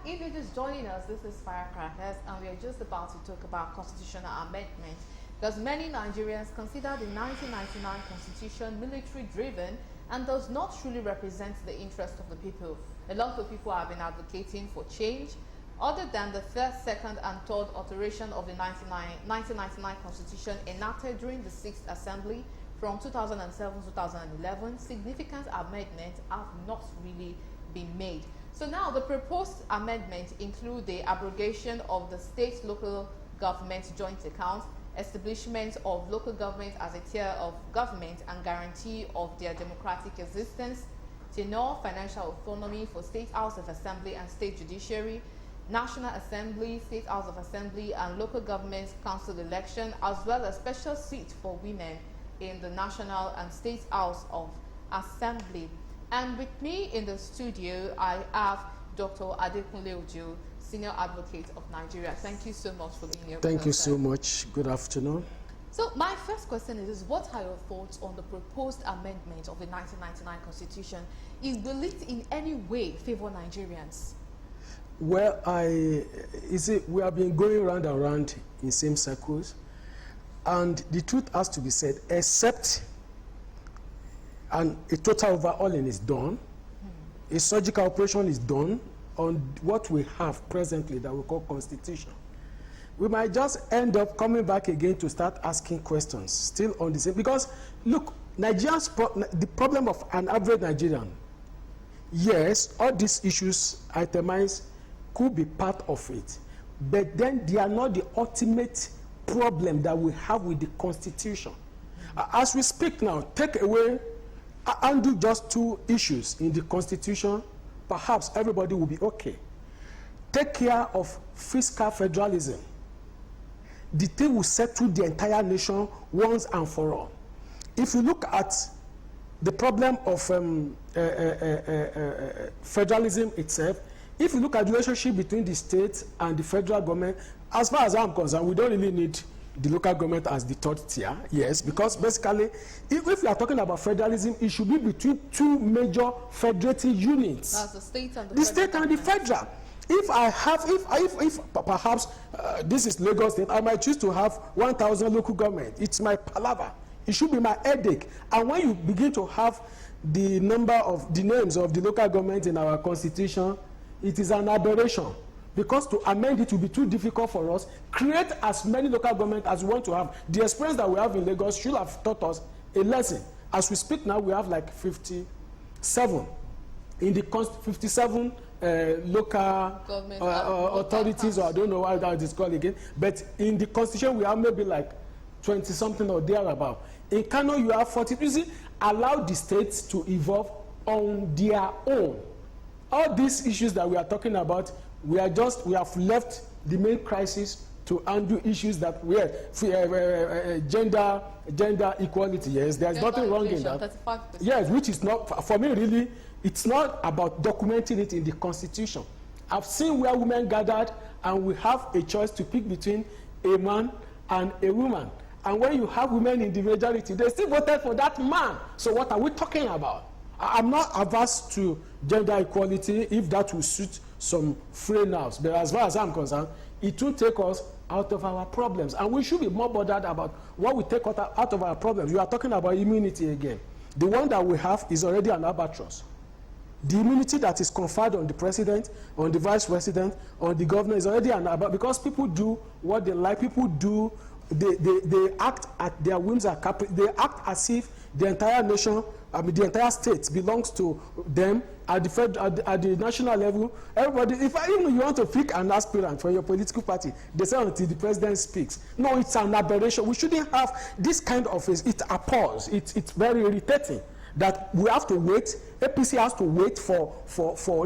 if you're just joining us, this is Firecrackers, and we are just about to talk about constitutional amendment, because many Nigerians consider the 1999 constitution military-driven and does not truly represent the interest of the people. A lot of people have been advocating for change, other than the first, second, and third alteration of the 1999 constitution enacted during the 6th Assembly from 2007 to 2011. Significant amendments have not really been made. So now the proposed amendments include the abrogation of the state-local government joint account, establishment of local government as a tier of government and guarantee of their democratic existence, tenure, financial autonomy for State House of Assembly and State Judiciary, National Assembly, State House of Assembly and local government council election, as well as special seat for women in the National and State House of Assembly. And with me in the studio, I have Dr. Adekunle Ojo, Senior Advocate of Nigeria. Thank you so much for being here. Thank you so much. Good afternoon. So my first question is what are your thoughts on the proposed amendment of the 1999 Constitution? Will it in any way favor Nigerians? Well, we have been going round and round in same circles, and the truth has to be said, except a total overhauling is done, a surgical operation is done on what we have presently that we call Constitution. We might just end up coming back again to start asking questions, still on the same, because look, the problem of an average Nigerian, yes, all these issues itemized could be part of it, but then they are not the ultimate problem that we have with the Constitution. As we speak now, take away, undo just 2 issues in the Constitution, perhaps everybody will be okay. Take care of fiscal federalism. The thing will settle the entire nation once and for all. If you look at the problem of federalism itself, if you look at the relationship between the state and the federal government, as far as I'm concerned, we don't really need the local government as the 3rd tier, yes, because basically, if we are talking about federalism, it should be between 2 major federating units. That's the state and the state and the federal. If perhaps this is Lagos State, I might choose to have 1,000 local government. It's my palaver. It should be my headache. And when you begin to have the names of the local government in our Constitution, it is an aberration. Because to amend it will be too difficult for us. Create as many local government as we want to have. The experience that we have in Lagos should have taught us a lesson. As we speak now, we have like 57 in the 57 local authorities, or I don't know how it is called again. But in the Constitution, we have maybe like 20 something or thereabout. In Kano, you have 40. You see, allow the states to evolve on their own. All these issues that we are talking about, we have left the main crisis to undo issues that we have. Gender equality, yes, there's nothing wrong in that. 35%. Yes, which is not, for me really, it's not about documenting it in the Constitution. I've seen where women gathered and we have a choice to pick between a man and a woman. And when you have women in the majority, they still voted for that man. So what are we talking about? I'm not averse to gender equality if that will suit some free nerves. But as far as I'm concerned, it will take us out of our problems. And we should be more bothered about what we take out of our problems. We are talking about immunity again. The one that we have is already an albatross. The immunity that is conferred on the president, on the vice president, on the governor is already an albatross, because people do what they like. People do, they act at their whims and caprice. They act as if the entire nation, the entire state belongs to them at the national level. Everybody, even you want to pick an aspirant for your political party, they say until the president speaks. No, it's an aberration. We shouldn't have this kind of, it appalls. It's very irritating that we have to wait, APC has to wait for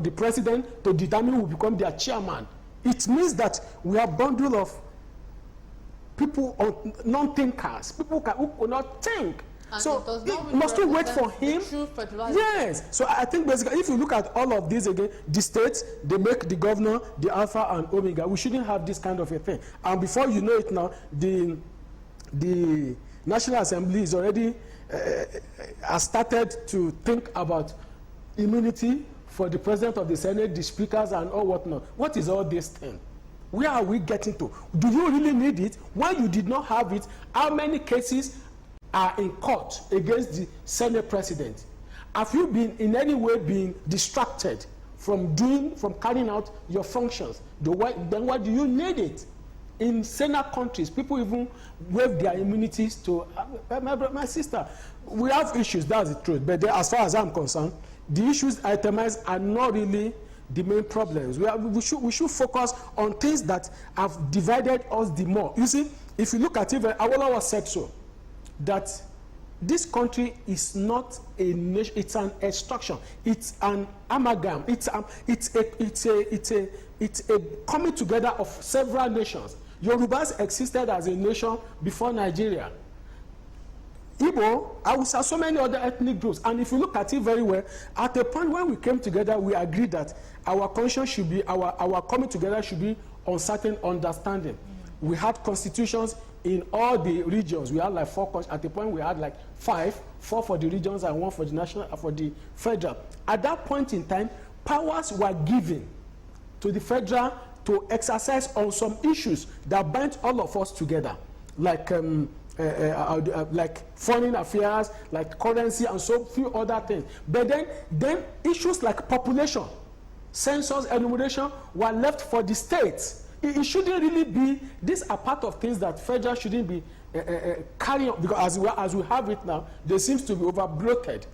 the president to determine who will become their chairman. It means that we are a bundle of people, non-thinkers, people who could not think. And so must we wait for him? Yes. So I think basically, if you look at all of these again, the states, they make the governor the alpha and omega. We shouldn't have this kind of a thing. And before you know it now, the National Assembly is already has started to think about immunity for the president of the Senate, the speakers, and all whatnot. What is all this thing? Where are we getting to? Do you really need it? When you did not have it, how many cases are in court against the Senate president? Have you been in any way being distracted from carrying out your functions? Then why do you need it? In Senate countries, people even waive their immunities to my sister. We have issues, that's the truth. But as far as I'm concerned, the issues itemized are not really the main problems. We should focus on things that have divided us the more. You see, if you look at it, Awolowo said so, that this country is not a nation, it's an extraction, it's an amalgam, it's a coming together of several nations. Yorubas existed as a nation before Nigeria. Igbo, Hausa, so many other ethnic groups. And if you look at it very well, at the point when we came together, we agreed that our conscience should be, our coming together should be on certain understanding. We had constitutions in all the regions. We had like 4, at the point we had like 5, 4 for the regions and 1 for the national, for the federal. At that point in time, powers were given to the federal to exercise on some issues that bind all of us together, like foreign affairs, like currency, and so few other things. But then issues like population, census, enumeration were left for the states. It shouldn't really be, these are part of things that federal shouldn't be carrying on, because as we have it now, they seems to be over-bloated.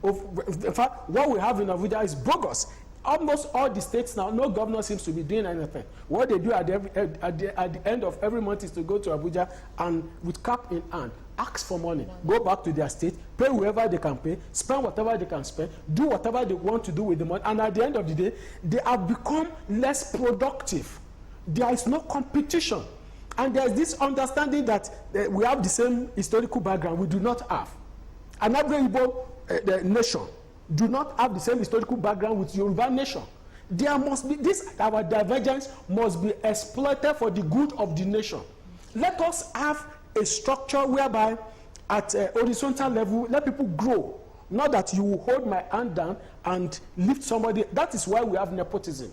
In fact, what we have in Abuja is bogus. Almost all the states now, no governor seems to be doing anything. What they do at the end of every month is to go to Abuja and, with cap in hand, ask for money, go back to their state, pay whoever they can pay, spend whatever they can spend, do whatever they want to do with the money, and at the end of the day, they have become less productive. There is no competition. And there is this understanding that we have the same historical background. We do not have. An Igbo nation do not have the same historical background with Yoruba nation. There must be this, our divergence must be exploited for the good of the nation. Let us have a structure whereby at horizontal level, let people grow. Not that you will hold my hand down and lift somebody. That is why we have nepotism.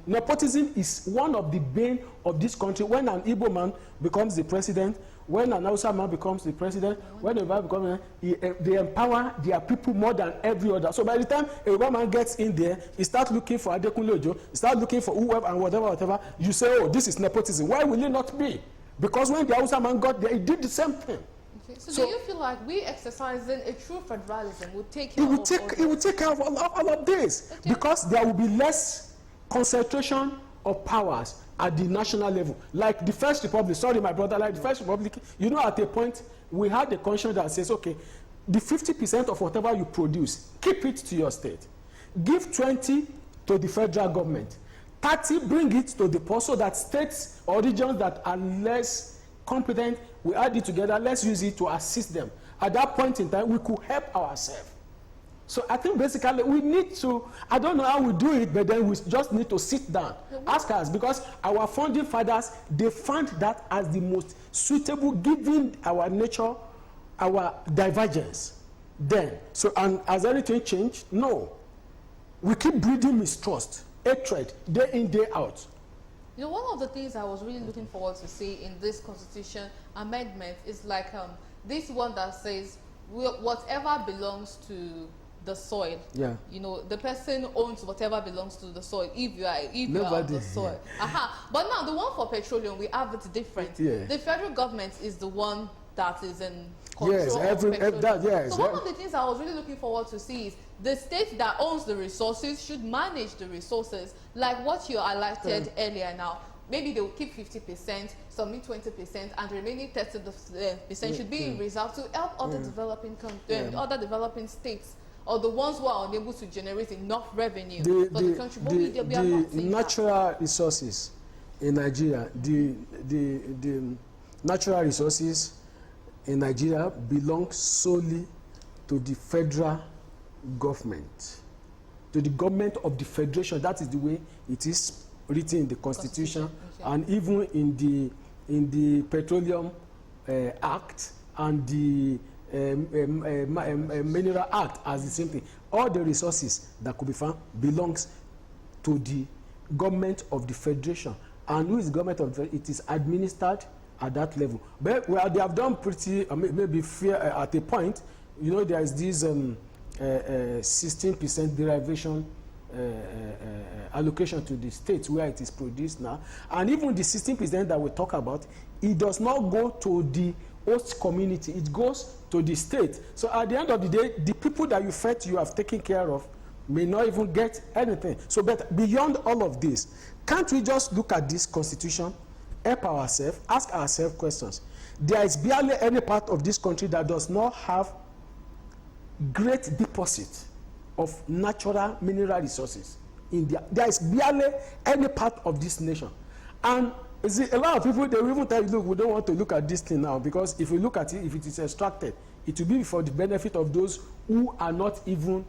Nepotism is one of the bane of this country. When an Igbo man becomes the president, when an Hausa man becomes the president, when a man becomes, they empower their people more than every other. So by the time a Yoruba man gets in there, he starts looking for Adekunle Ojo, he starts looking for whoever and whatever, you say, oh, this is nepotism. Why will it not be? Because when the Hausa man got there, he did the same thing. Okay. So do you feel like we exercising a true federalism would take care it will take care of all of this? Okay. Because there will be less concentration of powers at the national level. Like the First Republic, sorry my brother, like the First Republic, you know, at a point we had a conscience that says, okay, the 50% of whatever you produce, keep it to your state. Give 20 to the federal government. 30, bring it to the poor, so that states or regions that are less competent, we add it together, let's use it to assist them. At that point in time, we could help ourselves. So I think basically we need to, I don't know how we do it, but then we just need to sit down, ask us, because our founding fathers, they found that as the most suitable given our nature, our divergence then. So, and has anything changed? No. We keep breeding mistrust, hatred, day in, day out. You know, one of the things I was really looking forward to see in this constitution amendment is like this one that says whatever belongs to the soil, you know, the person owns whatever belongs to the soil if you are on the soil. But now the one for petroleum, we have it different. The federal government is the one that is in control of petroleum. So one of the things I was really looking forward to see is the state that owns the resources should manage the resources, like what you highlighted earlier now. Maybe they will keep 50%, submit 20%, and the remaining 30% should be in reserve to help other developing states, or the ones who are unable to generate enough revenue for the country. The natural resources in Nigeria, the natural resources in Nigeria belong solely to the federal government, to the government of the federation. That is the way it is written in the Constitution. And even in the Petroleum Act and the Mineral Act as the same thing. All the resources that could be found belongs to the government of the federation. And who is government of the, it is administered at that level. But well, they have done pretty, maybe fair at a point. You know, there is this 16% derivation allocation to the states where it is produced now. And even the 16% that we talk about, it does not go to the host community, it goes to the state. So at the end of the day, the people that you felt you have taken care of may not even get anything. So but beyond all of this, can't we just look at this constitution, help ourselves, ask ourselves questions? There is barely any part of this country that does not have great deposit of natural mineral resources. There is barely any part of this nation. And you see, a lot of people, they will even tell you, look, we don't want to look at this thing now, because if we look at it, if it is extracted, it will be for the benefit of those who are not even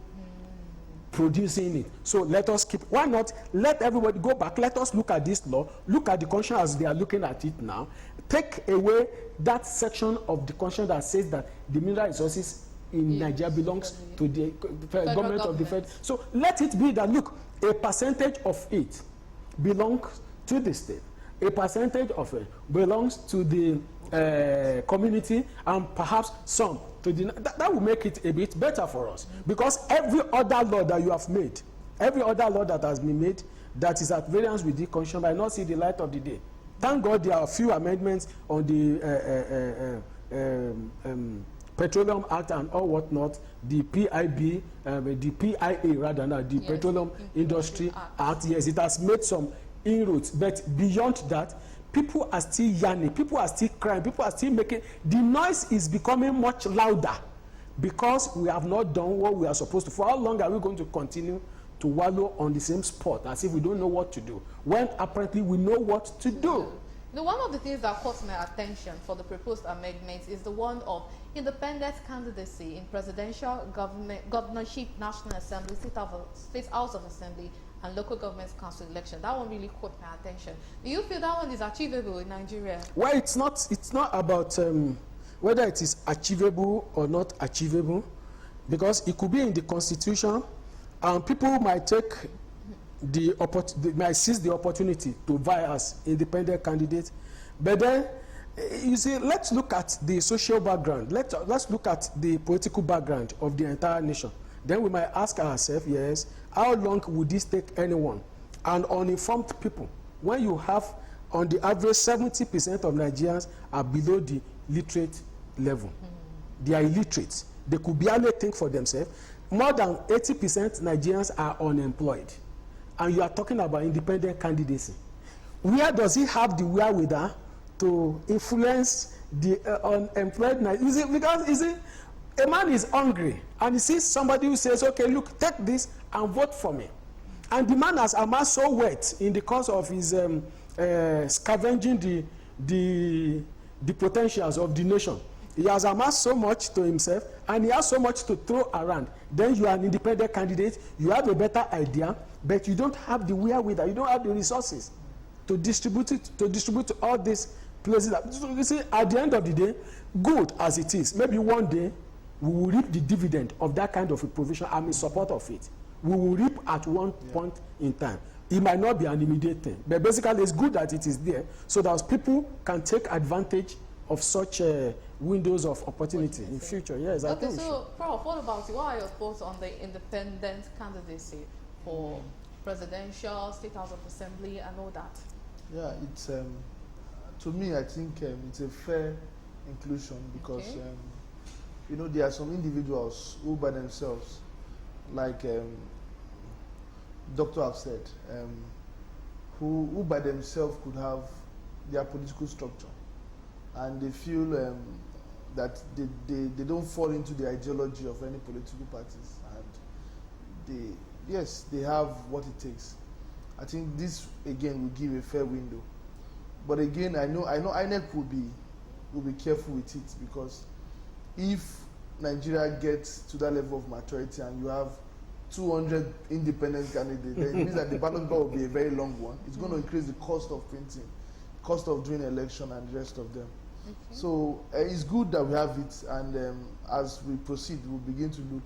producing it. So let us keep, why not let everybody go back, let us look at this law, look at the constitution as they are looking at it now, take away that section of the constitution that says that the mineral resources in Nigeria belongs to the government of the Fed. So let it be that, look, a percentage of it belongs to the state, a percentage of it belongs to the community, and perhaps some to the, that will make it a bit better for us. Because every other law that you have made, every other law that has been made that is at variance with the constitution might not see the light of the day. Thank God there are a few amendments on the Petroleum Act and all whatnot, the PIB, the PIA rather, now the Petroleum Industry Act. Yes, it has made some inroads, but beyond that, people are still yearning, people are still crying, people are still making, the noise is becoming much louder because we have not done what we are supposed to. For how long are we going to continue to wallow on the same spot as if we don't know what to do, when apparently we know what to do? Now, one of the things that caught my attention for the proposed amendments is the one of independent candidacy in presidential, governorship, National Assembly, State House of Assembly, and local government council election. That one really caught my attention. Do you feel that one is achievable in Nigeria? Well, it's not about whether it is achievable or not achievable, because it could be in the constitution, and people might take might seize the opportunity to vie as independent candidates. But then, you see, let's look at the social background. Let's look at the political background of the entire nation. Then we might ask ourselves, yes, how long would this take anyone? And uninformed people, when you have, on the average, 70% of Nigerians are below the literate level. They are illiterate. They could barely think for themselves. More than 80% Nigerians are unemployed. And you are talking about independent candidacy. Where does he have the wherewithal to influence the unemployed? Because you see, a man is hungry and he sees somebody who says, okay, look, take this and vote for me. And the man has amassed so wealth in the course of his scavenging the potentials of the nation. He has amassed so much to himself and he has so much to throw around. Then you are an independent candidate, you have a better idea, but you don't have the wherewithal, you don't have the resources to distribute it, to all these places. So you see, at the end of the day, good as it is, maybe one day we will reap the dividend of that kind of a provision. I'm in support of it. We will reap at one point in time. It might not be an immediate thing, but basically it's good that it is there so that people can take advantage of such windows of opportunity in future. Yes, I think. So, Prof, what about you? What are your thoughts on the independent candidacy for presidential, State House of Assembly, and all that? Yeah, it's to me, I think it's a fair inclusion because you know, there are some individuals who by themselves, like Doctor have said, who by themselves could have their political structure, and they feel that they don't fall into the ideology of any political parties, and they have what it takes. I think this again will give a fair window, but again I know INEC will be careful with it, because if Nigeria gets to that level of maturity and you have 200 independent candidates, then it means that the ballot box will be a very long one. It's going to increase the cost of printing, cost of doing election, and the rest of them. So it's good that we have it, and as we proceed, we'll begin to look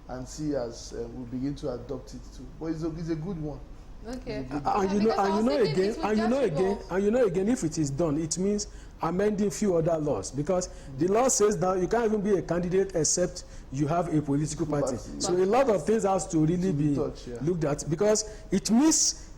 and see as we begin to adopt it too. But it's a good one. Okay. And you know again, if it is done, it means amending few other laws, because the law says that you can't even be a candidate except you have a political party. So a lot of things has to really be looked at, because it means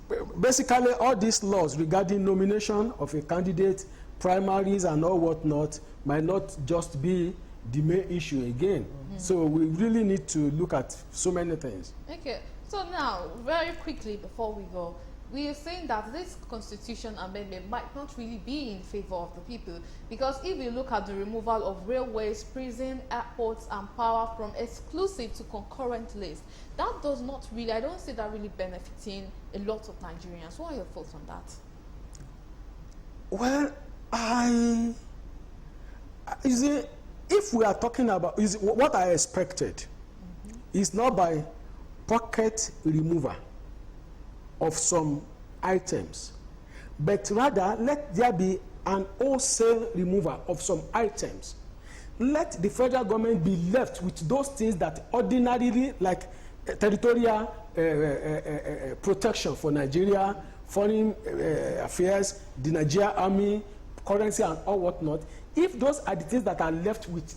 basically all these laws regarding nomination of a candidate, primaries and all whatnot might not just be the main issue again. So we really need to look at so many things. Okay. So now, very quickly before we go, we are saying that this constitution amendment might not really be in favor of the people, because if you look at the removal of railways, prison, airports and power from exclusive to concurrent list, that does not really, I don't see that really benefiting a lot of Nigerians. What are your thoughts on that? Well, if we are talking about, what I expected is not by pocket remover of some items, but rather let there be an wholesale remover of some items. Let the federal government be left with those things that ordinarily, like territorial protection for Nigeria, foreign affairs, the Nigeria army, currency and all whatnot. If those are the things that are left with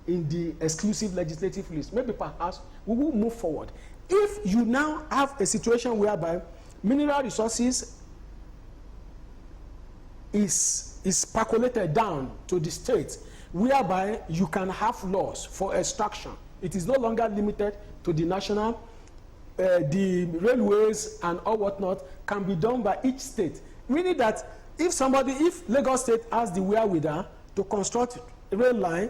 in the exclusive legislative list, maybe perhaps we will move forward. If you now have a situation whereby mineral resources is percolated down to the states, whereby you can have laws for extraction, it is no longer limited to the national, the railways and all whatnot can be done by each state. Meaning that if Lagos State has the wherewithal to construct a rail line,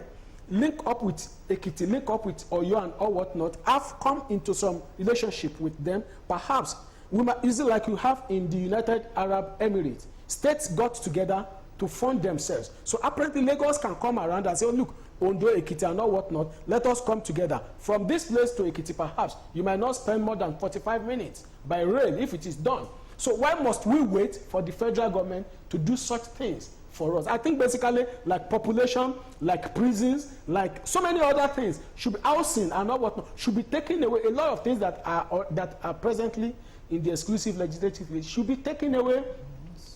link up with Ekiti, link up with Oyo and all whatnot, have come into some relationship with them, perhaps we might, is it like you have in the United Arab Emirates? States got together to fund themselves. So apparently Lagos can come around and say, oh, look, Ondo, Ekiti and all whatnot, let us come together. From this place to Ekiti, perhaps, you might not spend more than 45 minutes by rail if it is done. So why must we wait for the federal government to do such things for us? I think basically like population, like prisons, like so many other things, should be housing and all whatnot, should be taken away. A lot of things that are presently in the exclusive legislative list should be taken away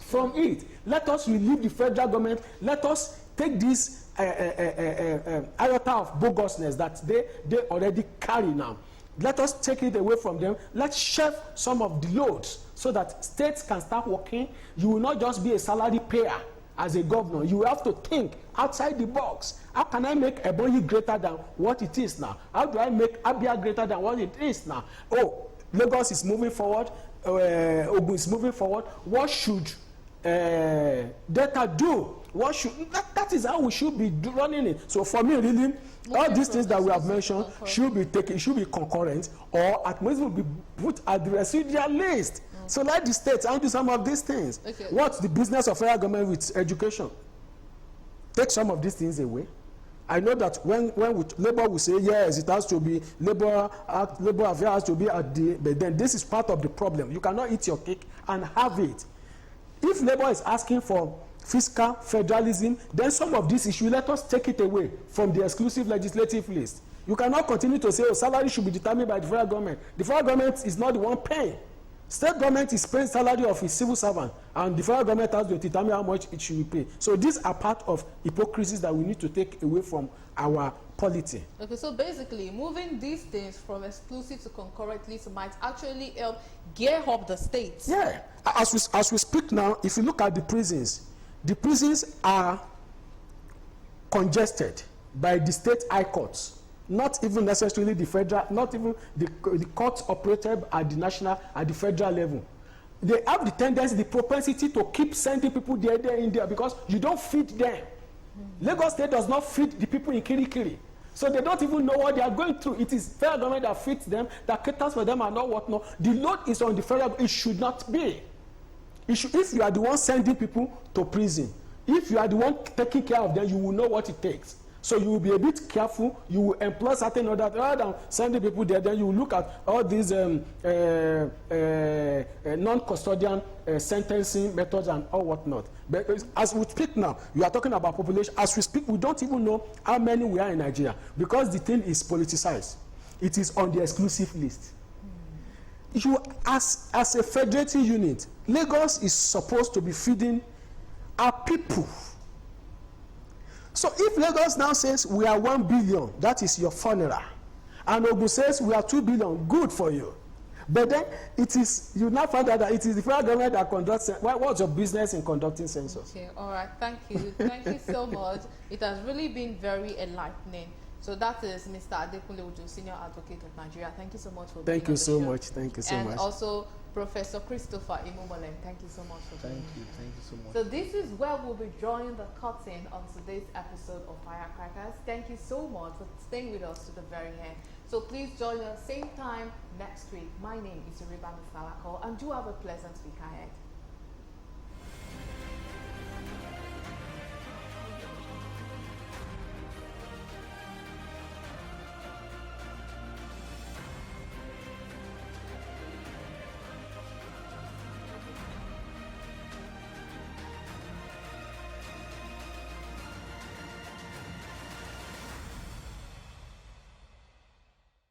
from it. Let us relieve the federal government. Let us take this iota of bogusness that they already carry now. Let us take it away from them. Let's share some of the loads so that states can start working. You will not just be a salary payer as a governor. You will have to think outside the box. How can I make Ebonyi greater than what it is now? How do I make Abia greater than what it is now? Oh, Lagos is moving forward. Ogun is moving forward. What should Delta do? What should that is how we should be running it. So for me, really, all these things that we have mentioned should be taken, should be concurrent, or at most will be put at the residual list. So let the states handle some of these things. Okay. What's the business of federal government with education? Take some of these things away. I know that when Labour will say yes, it has to be Labour affairs has to be at the, but then this is part of the problem. You cannot eat your cake and have it. If Labour is asking for fiscal federalism, then some of these issues, let us take it away from the exclusive legislative list. You cannot continue to say, oh, salary should be determined by the federal government. The federal government is not the one paying. State government is paying salary of its civil servant, and the federal government has to determine how much it should be paid. So these are part of hypocrisies that we need to take away from our polity. Okay, so basically, moving these things from exclusive to concurrent list might actually help gear up the states. Yeah, as we speak now, if you look at the prisons are congested by the state high courts, not even necessarily the federal, not even the courts operated at the national, at the federal level. They have the tendency, the propensity to keep sending people there in there because you don't feed them. Lagos State does not feed the people in Kirikiri. So they don't even know what they are going through. It is federal government that feeds them, that caters for them and not whatnot. The load is on the federal government. It should not be. If you are the one sending people to prison, if you are the one taking care of them, you will know what it takes. So you will be a bit careful. You will employ certain other, rather than sending people there. Then you will look at all these non-custodian sentencing methods and all whatnot. But as we speak now, you are talking about population. As we speak, we don't even know how many we are in Nigeria because the thing is politicized. It is on the exclusive list. You, as a federating unit, Lagos is supposed to be feeding our people. So if Lagos now says we are 1 billion, that is your funeral, and Ogun says we are 2 billion, good for you. But then it is, you now find out that it is the federal government that conducts. What's your business in conducting census? Okay, all right, thank you. Thank you so much. It has really been very enlightening. So that is Mr. Adekunle Uju, Senior Advocate of Nigeria. Thank you so much for being on the show. Thank you so much. And also Professor Christopher Imumole, thank you so much for being here. Thank you so much. So this is where we'll be drawing the curtain on today's episode of Firecrackers. Thank you so much for staying with us to the very end. So please join us same time next week. My name is Uriba Misalako, and do have a pleasant week ahead.